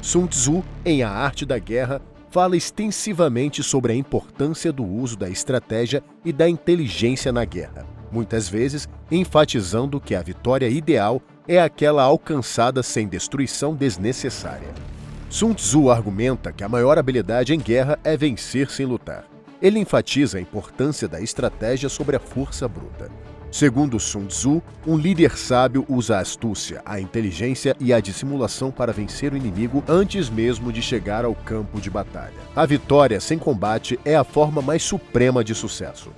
Sun Tzu, em A Arte da Guerra, fala extensivamente sobre a importância do uso da estratégia e da inteligência na guerra, muitas vezes enfatizando que a vitória ideal é aquela alcançada sem destruição desnecessária. Sun Tzu argumenta que a maior habilidade em guerra é vencer sem lutar. Ele enfatiza a importância da estratégia sobre a força bruta. Segundo Sun Tzu, um líder sábio usa a astúcia, a inteligência e a dissimulação para vencer o inimigo antes mesmo de chegar ao campo de batalha. A vitória sem combate é a forma mais suprema de sucesso.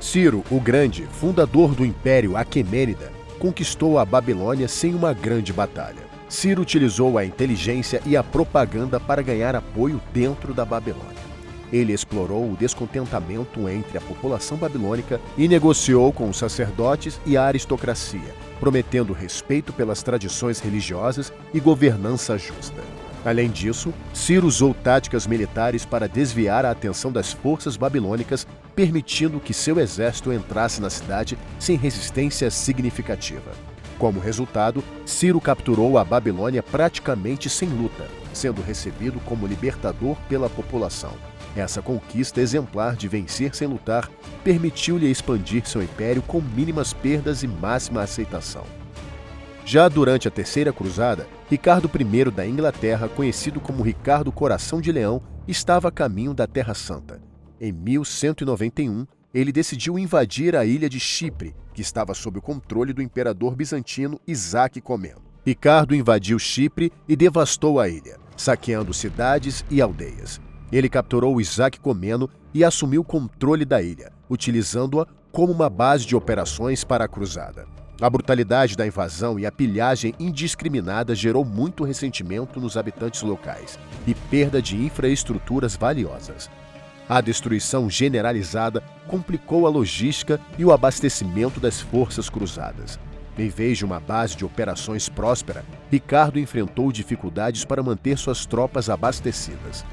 Ciro, o Grande, fundador do Império Aquemênida, conquistou a Babilônia sem uma grande batalha. Ciro utilizou a inteligência e a propaganda para ganhar apoio dentro da Babilônia. Ele explorou o descontentamento entre a população babilônica e negociou com os sacerdotes e a aristocracia, prometendo respeito pelas tradições religiosas e governança justa. Além disso, Ciro usou táticas militares para desviar a atenção das forças babilônicas, permitindo que seu exército entrasse na cidade sem resistência significativa. Como resultado, Ciro capturou a Babilônia praticamente sem luta, sendo recebido como libertador pela população. Essa conquista exemplar de vencer sem lutar permitiu-lhe expandir seu império com mínimas perdas e máxima aceitação. Já durante a Terceira Cruzada, Ricardo I da Inglaterra, conhecido como Ricardo Coração de Leão, estava a caminho da Terra Santa. Em 1191, ele decidiu invadir a ilha de Chipre, que estava sob o controle do imperador bizantino Isaac Comneno. Ricardo invadiu Chipre e devastou a ilha, saqueando cidades e aldeias. Ele capturou Isaac Comneno e assumiu o controle da ilha, utilizando-a como uma base de operações para a cruzada. A brutalidade da invasão e a pilhagem indiscriminada gerou muito ressentimento nos habitantes locais e perda de infraestruturas valiosas. A destruição generalizada complicou a logística e o abastecimento das forças cruzadas. Em vez de uma base de operações próspera, Ricardo enfrentou dificuldades para manter suas tropas abastecidas.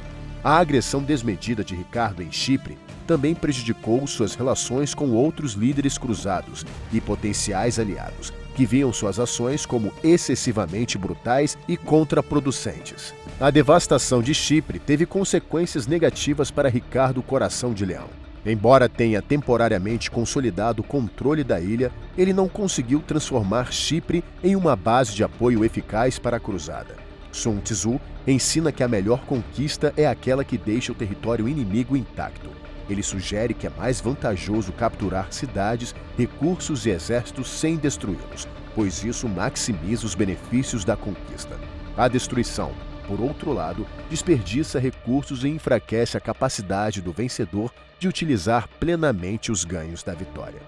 A agressão desmedida de Ricardo em Chipre também prejudicou suas relações com outros líderes cruzados e potenciais aliados, que viam suas ações como excessivamente brutais e contraproducentes. A devastação de Chipre teve consequências negativas para Ricardo Coração de Leão. Embora tenha temporariamente consolidado o controle da ilha, ele não conseguiu transformar Chipre em uma base de apoio eficaz para a cruzada. Sun Tzu ensina que a melhor conquista é aquela que deixa o território inimigo intacto. Ele sugere que é mais vantajoso capturar cidades, recursos e exércitos sem destruí-los, pois isso maximiza os benefícios da conquista. A destruição, por outro lado, desperdiça recursos e enfraquece a capacidade do vencedor de utilizar plenamente os ganhos da vitória.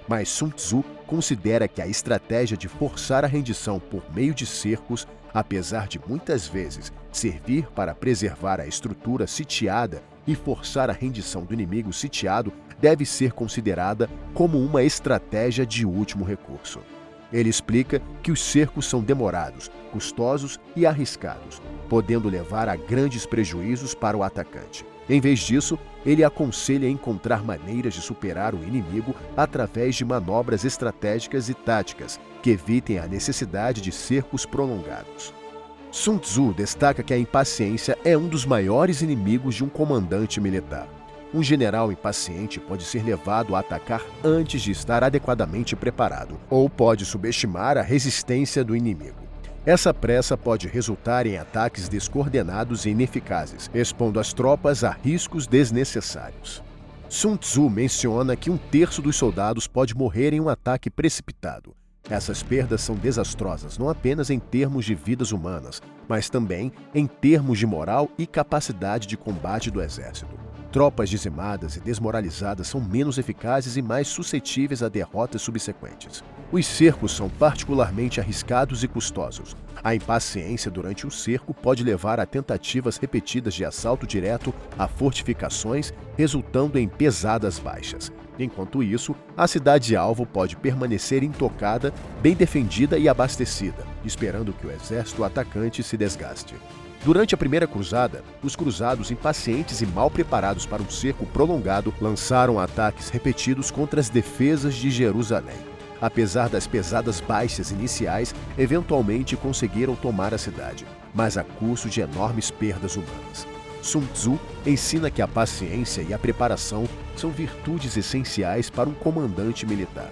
Mas Sun Tzu considera que a estratégia de forçar a rendição por meio de cercos, apesar de muitas vezes servir para preservar a estrutura sitiada e forçar a rendição do inimigo sitiado, deve ser considerada como uma estratégia de último recurso. Ele explica que os cercos são demorados, custosos e arriscados, podendo levar a grandes prejuízos para o atacante. Em vez disso, ele aconselha encontrar maneiras de superar o inimigo através de manobras estratégicas e táticas que evitem a necessidade de cercos prolongados. Sun Tzu destaca que a impaciência é um dos maiores inimigos de um comandante militar. Um general impaciente pode ser levado a atacar antes de estar adequadamente preparado, ou pode subestimar a resistência do inimigo. Essa pressa pode resultar em ataques descoordenados e ineficazes, expondo as tropas a riscos desnecessários. Sun Tzu menciona que 1/3 dos soldados pode morrer em um ataque precipitado. Essas perdas são desastrosas não apenas em termos de vidas humanas, mas também em termos de moral e capacidade de combate do exército. Tropas dizimadas e desmoralizadas são menos eficazes e mais suscetíveis a derrotas subsequentes. Os cercos são particularmente arriscados e custosos. A impaciência durante o cerco pode levar a tentativas repetidas de assalto direto a fortificações, resultando em pesadas baixas. Enquanto isso, a cidade-alvo pode permanecer intocada, bem defendida e abastecida, esperando que o exército atacante se desgaste. Durante a Primeira Cruzada, os cruzados impacientes e mal preparados para um cerco prolongado lançaram ataques repetidos contra as defesas de Jerusalém. Apesar das pesadas baixas iniciais, eventualmente conseguiram tomar a cidade, mas a custo de enormes perdas humanas. Sun Tzu ensina que a paciência e a preparação são virtudes essenciais para um comandante militar.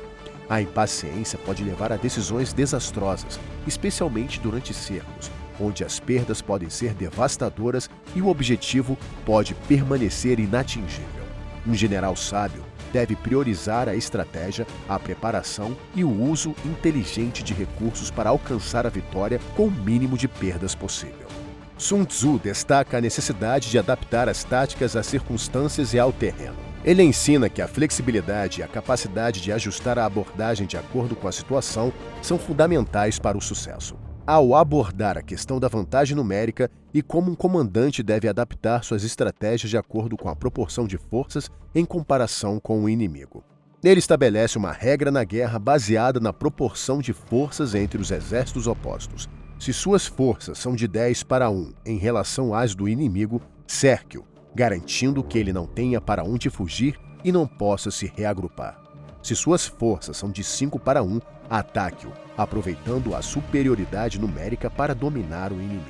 A impaciência pode levar a decisões desastrosas, especialmente durante cercos, onde as perdas podem ser devastadoras e o objetivo pode permanecer inatingível. Um general sábio deve priorizar a estratégia, a preparação e o uso inteligente de recursos para alcançar a vitória com o mínimo de perdas possível. Sun Tzu destaca a necessidade de adaptar as táticas às circunstâncias e ao terreno. Ele ensina que a flexibilidade e a capacidade de ajustar a abordagem de acordo com a situação são fundamentais para o sucesso. Ao abordar a questão da vantagem numérica e como um comandante deve adaptar suas estratégias de acordo com a proporção de forças em comparação com o inimigo. Ele estabelece uma regra na guerra baseada na proporção de forças entre os exércitos opostos. Se suas forças são de 10-1 em relação às do inimigo, cerque-o, garantindo que ele não tenha para onde fugir e não possa se reagrupar. Se suas forças são de 5-1, ataque-o, aproveitando a superioridade numérica para dominar o inimigo.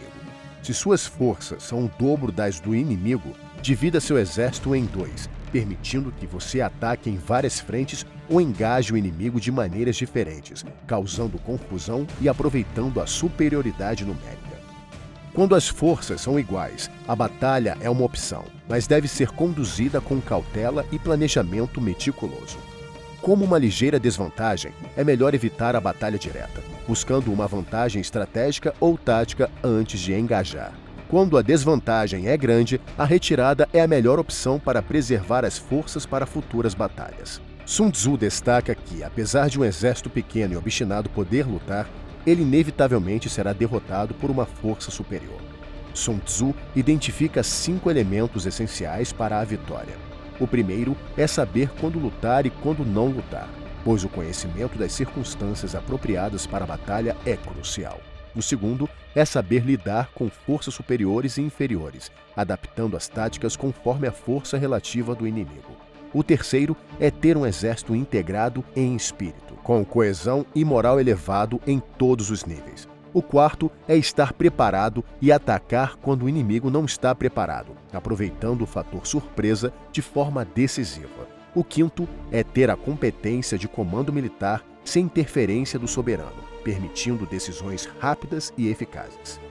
Se suas forças são o dobro das do inimigo, divida seu exército em 2, permitindo que você ataque em várias frentes ou engaje o inimigo de maneiras diferentes, causando confusão e aproveitando a superioridade numérica. Quando as forças são iguais, a batalha é uma opção, mas deve ser conduzida com cautela e planejamento meticuloso. Como uma ligeira desvantagem, é melhor evitar a batalha direta, buscando uma vantagem estratégica ou tática antes de engajar. Quando a desvantagem é grande, a retirada é a melhor opção para preservar as forças para futuras batalhas. Sun Tzu destaca que, apesar de um exército pequeno e obstinado poder lutar, ele inevitavelmente será derrotado por uma força superior. Sun Tzu identifica 5 elementos essenciais para a vitória. O primeiro é saber quando lutar e quando não lutar, pois o conhecimento das circunstâncias apropriadas para a batalha é crucial. O segundo é saber lidar com forças superiores e inferiores, adaptando as táticas conforme a força relativa do inimigo. O terceiro é ter um exército integrado em espírito, com coesão e moral elevado em todos os níveis. O quarto é estar preparado e atacar quando o inimigo não está preparado, aproveitando o fator surpresa de forma decisiva. O quinto é ter a competência de comando militar sem interferência do soberano, permitindo decisões rápidas e eficazes.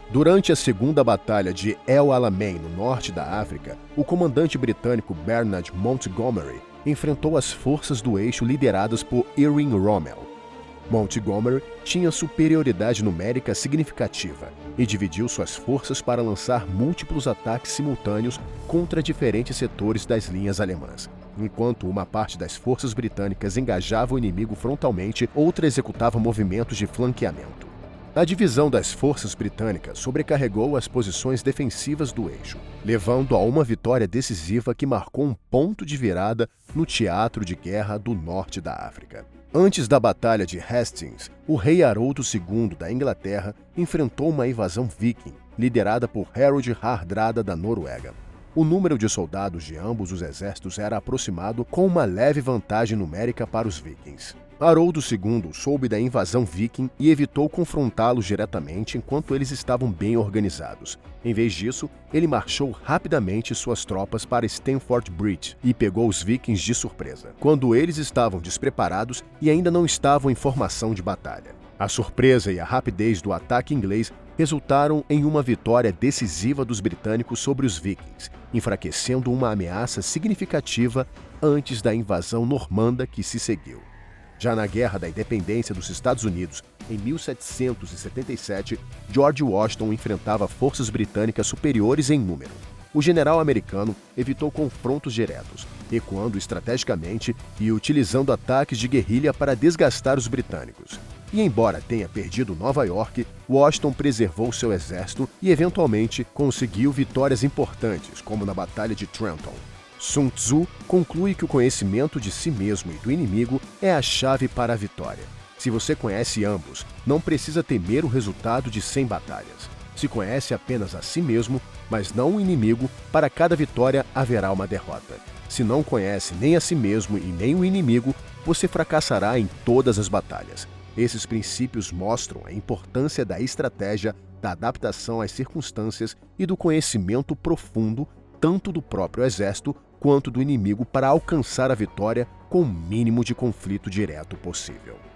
Durante a Segunda Batalha de El Alamein, no norte da África, o comandante britânico Bernard Montgomery enfrentou as forças do eixo lideradas por Erwin Rommel. Montgomery tinha superioridade numérica significativa e dividiu suas forças para lançar múltiplos ataques simultâneos contra diferentes setores das linhas alemãs. Enquanto uma parte das forças britânicas engajava o inimigo frontalmente, outra executava movimentos de flanqueamento. A divisão das forças britânicas sobrecarregou as posições defensivas do eixo, levando a uma vitória decisiva que marcou um ponto de virada no teatro de guerra do norte da África. Antes da Batalha de Hastings, o rei Haroldo II da Inglaterra enfrentou uma invasão viking, liderada por Harold Hardrada da Noruega. O número de soldados de ambos os exércitos era aproximado, com uma leve vantagem numérica para os vikings. Haroldo II soube da invasão viking e evitou confrontá-los diretamente enquanto eles estavam bem organizados. Em vez disso, ele marchou rapidamente suas tropas para Stamford Bridge e pegou os vikings de surpresa, quando eles estavam despreparados e ainda não estavam em formação de batalha. A surpresa e a rapidez do ataque inglês resultaram em uma vitória decisiva dos britânicos sobre os vikings, enfraquecendo uma ameaça significativa antes da invasão normanda que se seguiu. Já na Guerra da Independência dos Estados Unidos, em 1777, George Washington enfrentava forças britânicas superiores em número. O general americano evitou confrontos diretos, recuando estrategicamente e utilizando ataques de guerrilha para desgastar os britânicos. E embora tenha perdido Nova York, Washington preservou seu exército e eventualmente conseguiu vitórias importantes, como na Batalha de Trenton. Sun Tzu conclui que o conhecimento de si mesmo e do inimigo é a chave para a vitória. Se você conhece ambos, não precisa temer o resultado de 100 batalhas. Se conhece apenas a si mesmo, mas não o inimigo, para cada vitória haverá uma derrota. Se não conhece nem a si mesmo e nem o inimigo, você fracassará em todas as batalhas. Esses princípios mostram a importância da estratégia, da adaptação às circunstâncias e do conhecimento profundo, tanto do próprio exército quanto do inimigo, para alcançar a vitória com o mínimo de conflito direto possível.